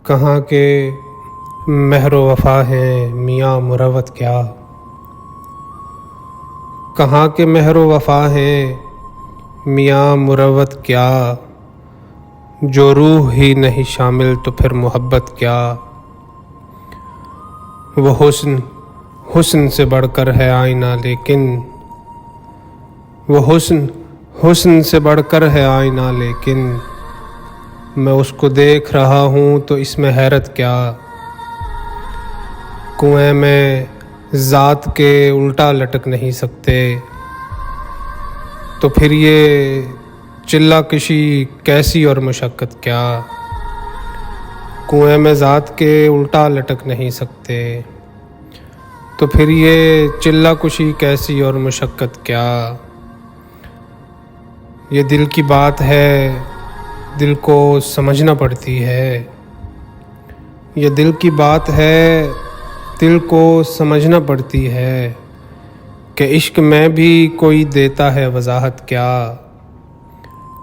कहाँ के मेहर वफ़ा हैं मियाँ मुरव्वत क्या। कहाँ के मेहर वफ़ा हैं मियाँ मुरव्वत क्या। जो रूह ही नहीं शामिल तो फिर मोहब्बत क्या। वो हुस्न हुस्न से बढ़कर है आईना, लेकिन वो हुस्न से बढ़कर है आईना, लेकिन मैं उसको देख रहा हूँ तो इसमें हैरत क्या। कुएं में ज़ात के उल्टा लटक नहीं सकते, तो फिर ये चिल्ला कशी कैसी और मशक्क़त क्या। कुएं में ज़ात के उल्टा लटक नहीं सकते, तो फिर ये चिल्ला कुशी कैसी और मशक्क़त क्या। ये दिल की बात है, दिल को समझना पड़ती है। ये दिल की बात है, दिल को समझना पड़ती है कि इश्क में भी कोई देता है वजाहत क्या।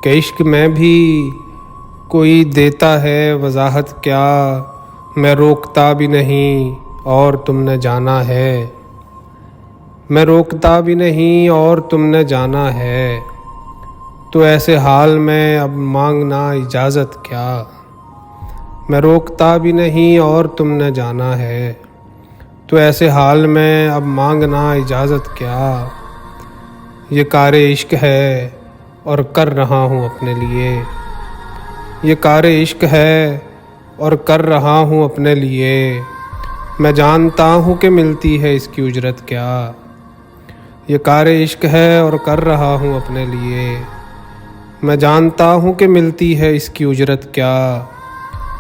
कि इश्क में भी कोई देता है वजाहत क्या। मैं रोकता भी नहीं और तुमने जाना है। मैं रोकता भी नहीं और तुमने जाना है, तो ऐसे हाल में अब मांगना इजाज़त क्या। मैं रोकता भी नहीं और तुमने जाना है, तो ऐसे हाल में अब मांगना इजाज़त क्या। ये कारे इश्क है और कर रहा हूँ अपने लिए। ये कारे इश्क है और कर रहा हूँ अपने लिए। मैं जानता हूँ कि मिलती है इसकी उजरत क्या। ये कारे इश्क है और कर रहा हूँ अपने लिए। मैं जानता हूँ कि मिलती है इसकी उजरत क्या।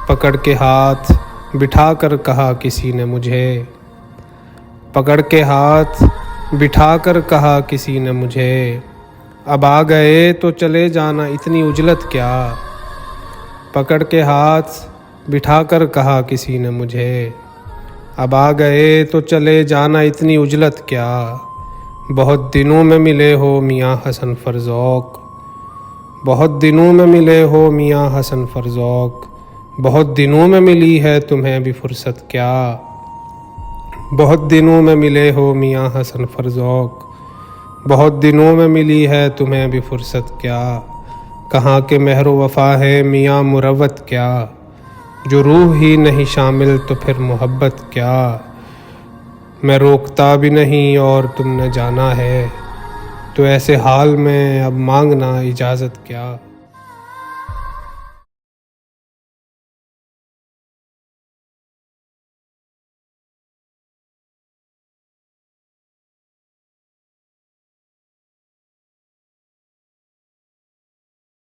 पकड़ के हाथ बिठा कर कहा किसी ने मुझे। पकड़ के हाथ बिठा कर कहा किसी ने मुझे। अब आ गए तो चले जाना इतनी उजलत क्या। पकड़ के हाथ बिठा कर कहा किसी ने मुझे। अब आ गए तो चले जाना इतनी उजलत क्या। बहुत दिनों में मिले हो मियाँ हसन फरजौक। बहुत दिनों में मिले हो मियाँ हसन फरजौक। बहुत दिनों में मिली है तुम्हें भी फुर्सत क्या। बहुत दिनों में मिले हो मियाँ हसन फरजौक। बहुत दिनों में मिली है तुम्हें भी फुर्सत क्या। कहाँ के मेहर वफ़ा है मियाँ मुरव्वत क्या। जो रूह ही नहीं शामिल तो फिर मोहब्बत क्या। मैं रोकता भी नहीं और तुमने जाना है, तो ऐसे हाल में अब मांगना इजाज़त क्या।